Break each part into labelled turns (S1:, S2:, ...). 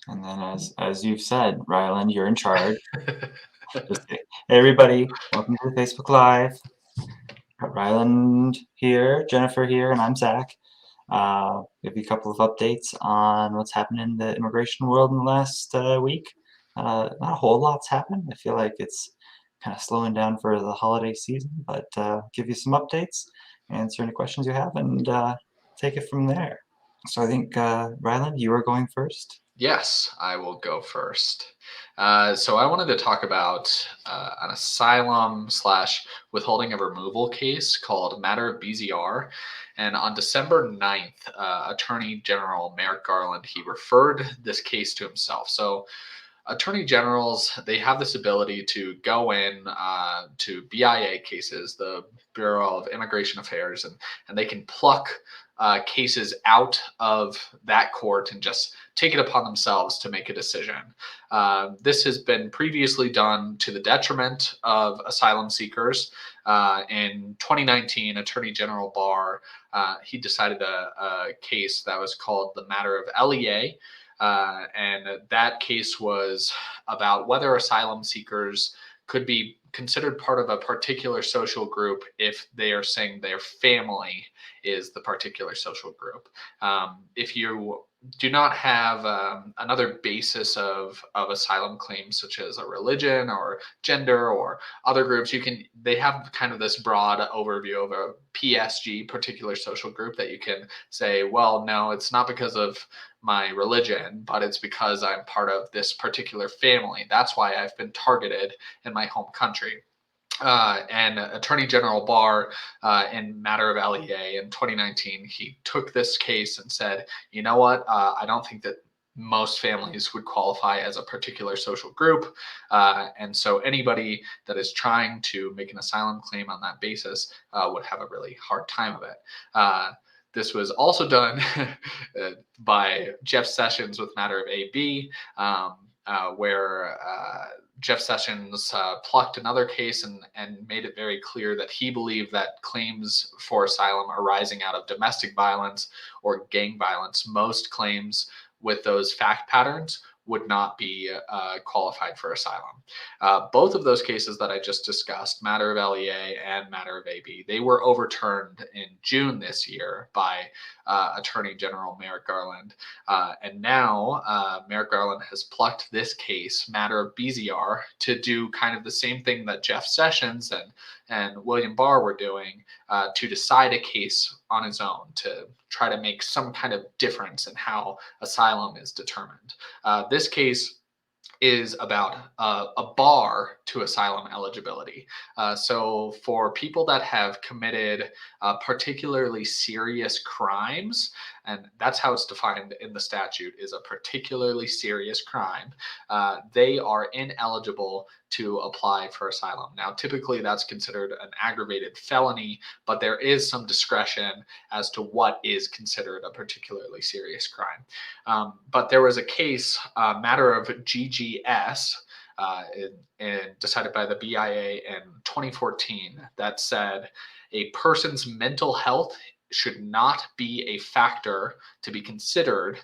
S1: And then as you've said, Ryland, you're in charge. Just kidding. Hey, everybody, welcome to the Facebook Live. Got Ryland here, Jennifer here, and I'm Zach. Give you a couple of updates on what's happened in the immigration world in the last week. Not a whole lot's happened. I feel like it's kind of slowing down for the holiday season, but give you some updates, answer any questions you have, and take it from there. So I think, Ryland, you are going first.
S2: Yes, I will go first. So I wanted to talk about an asylum slash withholding of removal case called Matter of BZR. And on December 9th, Attorney General Merrick Garland, he referred this case to himself. So attorney generals, they have this ability to go in to BIA cases, the Bureau of Immigration Affairs, and they can pluck cases out of that court and just take it upon themselves to make a decision. This has been previously done to the detriment of asylum seekers. In 2019, Attorney General Barr, he decided a case that was called the Matter of LEA, and that case was about whether asylum seekers could be considered part of a particular social group if they are saying their family is the particular social group. If you do not have another basis of asylum claims, such as a religion or gender or other groups, they have kind of this broad overview of a PSG, particular social group, that you can say, well, no, it's not because of my religion, but it's because I'm part of this particular family. That's why I've been targeted in my home country. And Attorney General Barr, in Matter of LEA in 2019, he took this case and said, you know what? I don't think that most families would qualify as a particular social group. And so anybody that is trying to make an asylum claim on that basis would have a really hard time of it. This was also done by Jeff Sessions with Matter of AB, where Jeff Sessions plucked another case and made it very clear that he believed that claims for asylum arising out of domestic violence or gang violence, most claims with those fact patterns would not be qualified for asylum. Both of those cases that I just discussed, Matter of LEA and Matter of AB, they were overturned in June this year by Attorney General Merrick Garland. And now Merrick Garland has plucked this case, Matter of BZR, to do kind of the same thing that Jeff Sessions and William Barr were doing, to decide a case on his own, to try to make some kind of difference in how asylum is determined. This case is about a bar to asylum eligibility. So for people that have committed particularly serious crimes, and that's how it's defined in the statute, is a particularly serious crime, they are ineligible to apply for asylum. Now, typically that's considered an aggravated felony, but there is some discretion as to what is considered a particularly serious crime. But there was a case, Matter of GGS, decided by the BIA in 2014, that said a person's mental health should not be a factor to be considered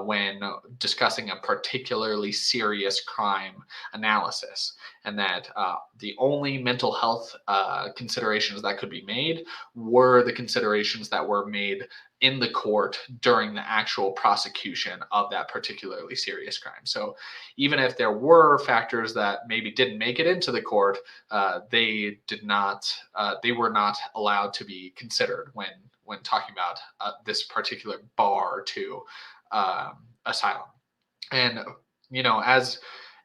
S2: when discussing a particularly serious crime analysis, and that the only mental health considerations that could be made were the considerations that were made in the court during the actual prosecution of that particularly serious crime. So even if there were factors that maybe didn't make it into the court, they did not. They were not allowed to be considered when talking about this particular bar to asylum. And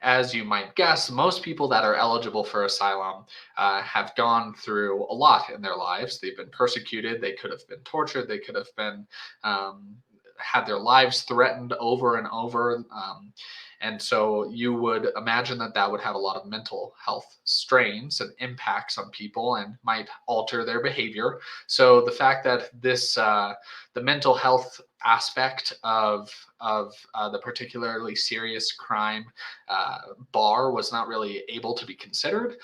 S2: as you might guess, most people that are eligible for asylum have gone through a lot in their lives. They've been persecuted. They could have been tortured. They could have been had their lives threatened over and over. And so you would imagine that that would have a lot of mental health strains and impacts on people and might alter their behavior. So the fact that the mental health aspect of the particularly serious crime bar was not really able to be considered.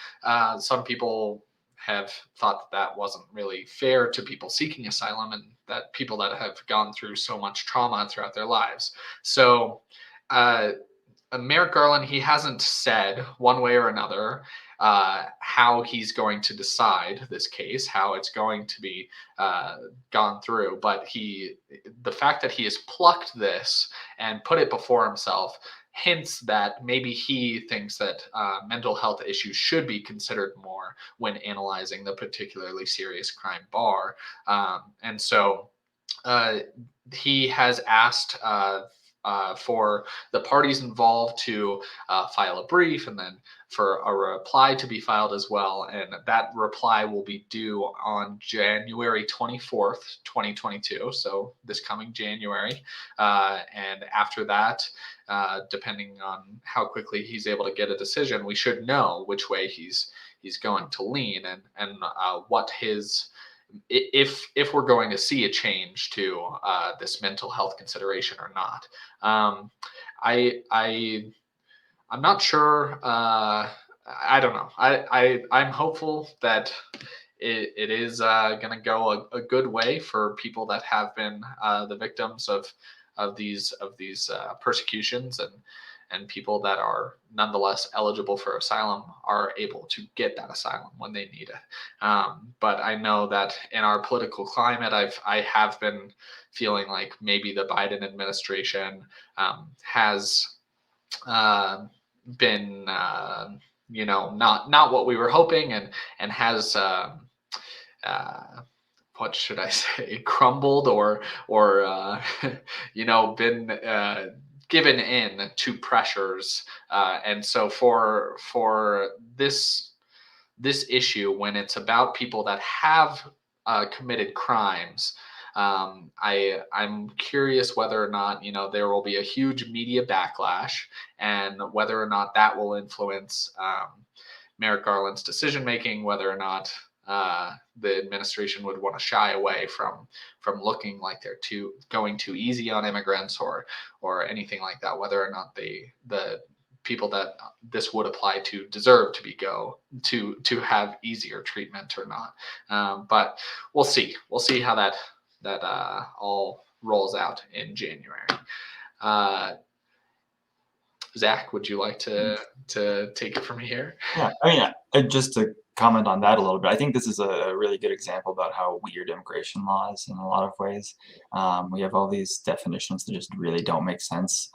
S2: Some people have thought that wasn't really fair to people seeking asylum and that people that have gone through so much trauma throughout their lives. So uh, Merrick Garland, he hasn't said one way or another how he's going to decide this case, how it's going to be uh, gone through. But the fact that he has plucked this and put it before himself hints that maybe he thinks that mental health issues should be considered more when analyzing the particularly serious crime bar. And so uh, he has asked for the parties involved to file a brief and then for a reply to be filed as well. And that reply will be due on January 24th, 2022. So this coming January. And after that, depending on how quickly he's able to get a decision, we should know which way he's going to lean and what his if we're going to see a change to this mental health consideration or not. Um, I'm not sure. I don't know. I'm hopeful that it is going to go a good way for people that have been the victims of these persecutions and people that are nonetheless eligible for asylum are able to get that asylum when they need it. But I know that in our political climate, I have been feeling like maybe the Biden administration has uh, been not what we were hoping and has uh, what should I say crumbled or been given in to pressures and so for this issue when it's about people that have committed crimes. I'm curious whether or not there will be a huge media backlash, and whether or not that will influence Merrick Garland's decision making, whether or not the administration would want to shy away from looking like they're going too easy on immigrants or anything like that. Whether or not the people that this would apply to deserve to be to have easier treatment or not. But we'll see. We'll see how that all rolls out in January. Uh, Zach, would you like to take it from here?
S1: Yeah, I mean, just to comment on that a little bit, I think this is a really good example about how weird immigration law is in a lot of ways. We have all these definitions that just really don't make sense.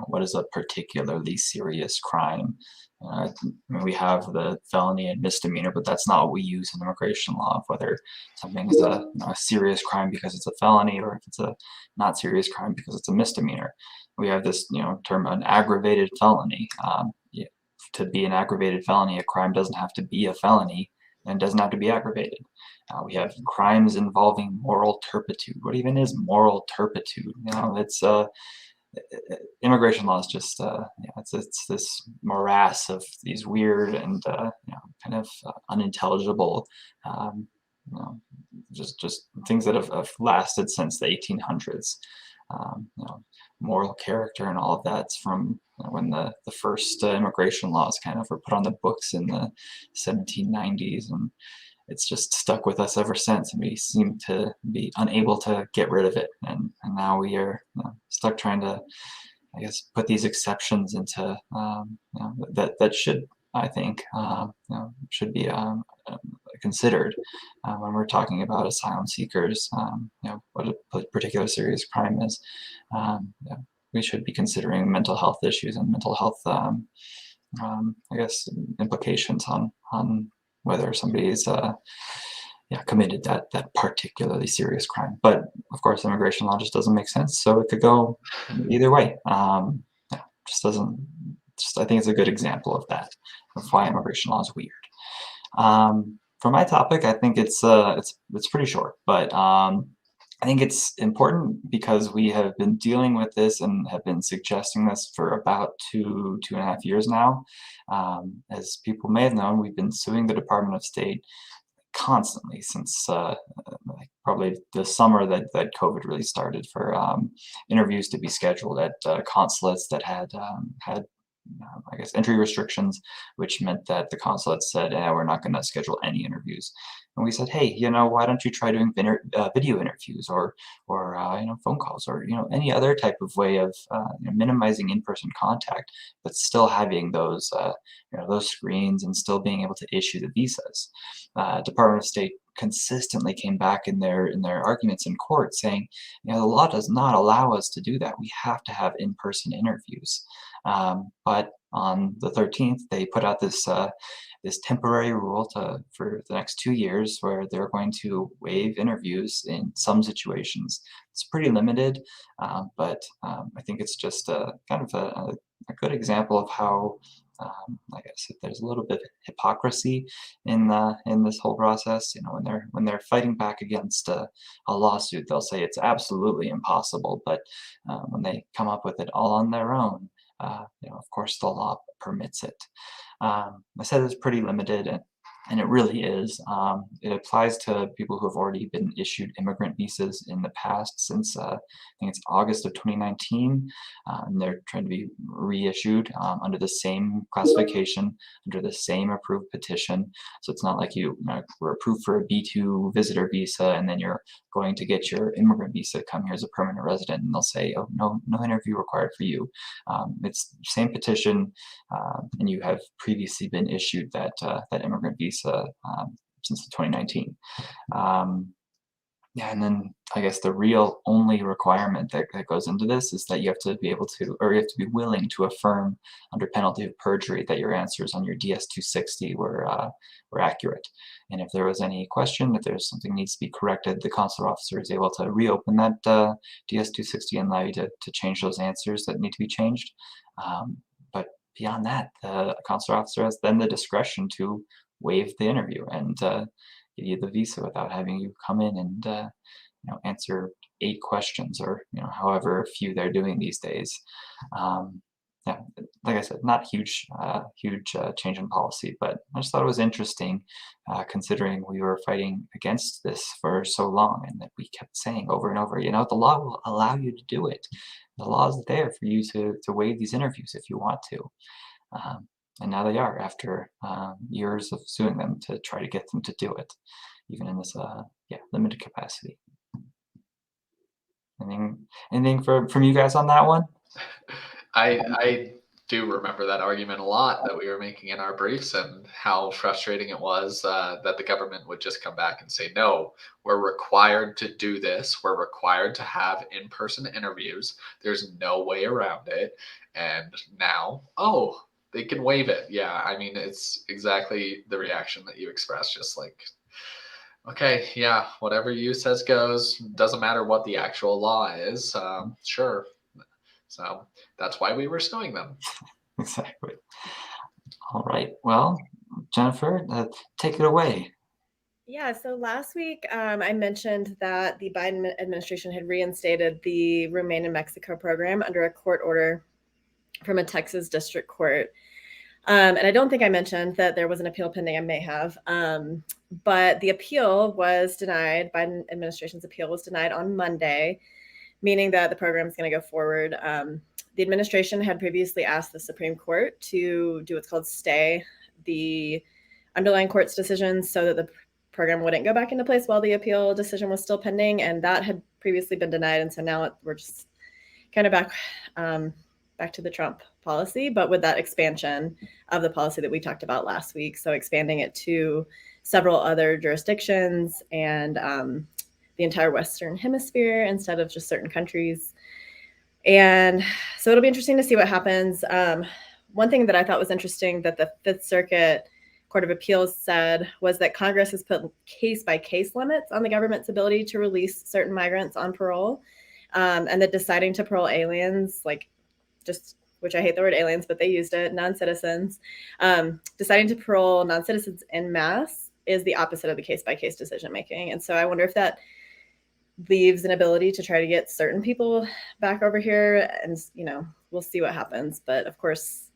S1: What is a particularly serious crime? I mean, we have the felony and misdemeanor, but that's not what we use in immigration law, of whether something is a serious crime because it's a felony or if it's a not serious crime because it's a misdemeanor. We have this term, an aggravated felony. To be an aggravated felony, a crime doesn't have to be a felony and doesn't have to be aggravated. We have crimes involving moral turpitude. What even is moral turpitude? It's immigration law is just it's this morass of these weird and kind of unintelligible um, you know, just things that have lasted since the 1800s. Moral character and all of that's from when the first immigration laws kind of were put on the books in the 1790s, and it's just stuck with us ever since, and we seem to be unable to get rid of it, and now we are stuck trying to, I guess, put these exceptions into that should, I think, should be considered when we're talking about asylum seekers. What a particular serious crime is. We should be considering mental health issues and mental health, I guess, implications on whether somebody is committed that particularly serious crime. But of course, immigration law just doesn't make sense, so it could go either way. Just doesn't. I think it's a good example of that, of why immigration law is weird. For my topic, I think it's pretty short, but I think it's important because we have been dealing with this and have been suggesting this for about 2.5 years now. As people may have known, we've been suing the Department of State constantly since like probably the summer that COVID really started, for interviews to be scheduled at consulates that had I guess, entry restrictions, which meant that the consulate said, we're not going to schedule any interviews. And we said, hey, why don't you try doing video interviews or phone calls or any other type of way of minimizing in-person contact, but still having those screens and still being able to issue the visas. Department of State consistently came back in their arguments in court saying, the law does not allow us to do that. We have to have in-person interviews. But on the 13th, they put out this temporary rule for the next 2 years where they're going to waive interviews in some situations. It's pretty limited, but I think it's just kind of a good example of how, like I said, there's a little bit of hypocrisy in this whole process. When they're fighting back against a lawsuit, they'll say it's absolutely impossible, but when they come up with it all on their own, of course the law permits it. I said it's pretty limited, and it really is. It applies to people who have already been issued immigrant visas in the past since I think it's August of 2019. And they're trying to be reissued under the same classification, under the same approved petition. So it's not like you were approved for a B2 visitor visa and then you're going to get your immigrant visa, come here as a permanent resident, and they'll say, oh, no interview required for you. It's the same petition, and you have previously been issued that immigrant visa since 2019. Yeah, and then I guess the real only requirement that goes into this is that you have to be able to, or you have to be willing to affirm under penalty of perjury that your answers on your DS-260 were accurate. And if there was any question, if there's something needs to be corrected, the consular officer is able to reopen that DS-260 and allow you to change those answers that need to be changed. But beyond that, the consular officer has then the discretion to waive the interview and give you the visa without having you come in and answer 8 questions or however few they're doing these days. Yeah, like I said, not huge change in policy, but I just thought it was interesting considering we were fighting against this for so long and that we kept saying over and over, the law will allow you to do it. The law is there for you to waive these interviews if you want to. And now they are after years of suing them to try to get them to do it, even in this limited capacity. Anything from you guys on that one?
S2: I do remember that argument a lot that we were making in our briefs and how frustrating it was that the government would just come back and say, no, we're required to do this. We're required to have in-person interviews. There's no way around it. And now, they can waive it. Yeah, I mean, it's exactly the reaction that you expressed, just like, okay, yeah, whatever you says goes. Doesn't matter what the actual law is. Sure. So that's why we were suing them.
S1: Exactly. All right. Well, Jennifer, take it away.
S3: Yeah, so last week I mentioned that the Biden administration had reinstated the Remain in Mexico program under a court order from a Texas district court. And I don't think I mentioned that there was an appeal pending. I may have. But the appeal was denied. Biden administration's appeal was denied on Monday, meaning that the program is going to go forward. The administration had previously asked the Supreme Court to do what's called stay the underlying court's decisions so that the program wouldn't go back into place while the appeal decision was still pending. And that had previously been denied. And so now we're just kind of back to the Trump policy, but with that expansion of the policy that we talked about last week. So expanding it to several other jurisdictions and the entire Western Hemisphere instead of just certain countries. And so it'll be interesting to see what happens. One thing that I thought was interesting that the Fifth Circuit Court of Appeals said was that Congress has put case-by-case limits on the government's ability to release certain migrants on parole, and that deciding to parole aliens, which I hate the word aliens, but they used it, non-citizens, deciding to parole non-citizens en masse is the opposite of the case-by-case decision-making. And so I wonder if that leaves an ability to try to get certain people back over here, and we'll see what happens. But of course,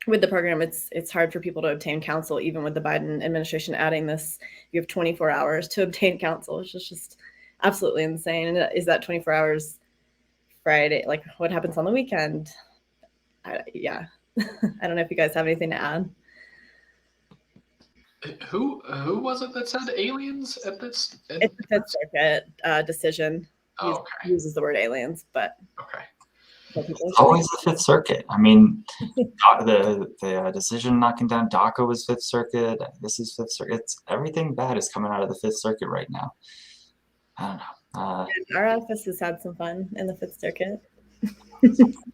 S3: with the program, it's hard for people to obtain counsel, even with the Biden administration adding this. You have 24 hours to obtain counsel, which is just absolutely insane. And is that 24 hours Friday? Like, what happens on the weekend? I don't know if you guys have anything to add.
S2: Who was it that said aliens at this?
S3: It's the Fifth Circuit decision.
S2: Oh, okay.
S3: Uses the word aliens, but
S2: Okay.
S1: It's always the Fifth Circuit. I mean, the decision knocking down DACA was Fifth Circuit. This is Fifth Circuit. Everything bad is coming out of the Fifth Circuit right now. I don't know.
S3: Our office has had some fun in the Fifth Circuit.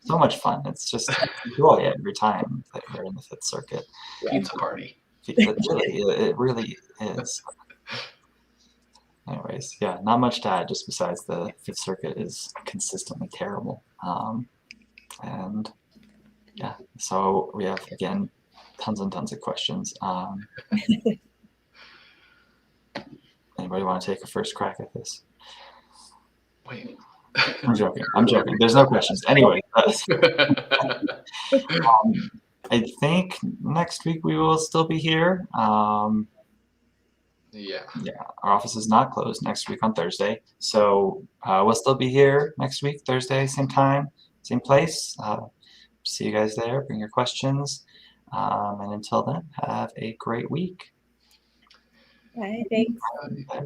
S1: So much fun. It's just joy every time that we're in the Fifth Circuit.
S2: Pizza party.
S1: It really is. Anyways, yeah, not much to add, just besides the Fifth Circuit is consistently terrible. And yeah, so we have, again, tons and tons of questions. Anybody want to take a first crack at this?
S2: Wait.
S1: I'm joking. There's no questions. Anyway, I think next week we will still be here.
S2: Yeah.
S1: Our office is not closed next week on Thursday. So we'll still be here next week, Thursday, same time, same place. See you guys there. Bring your questions. And until then, have a great week.
S3: Bye. Thanks.
S2: Bye.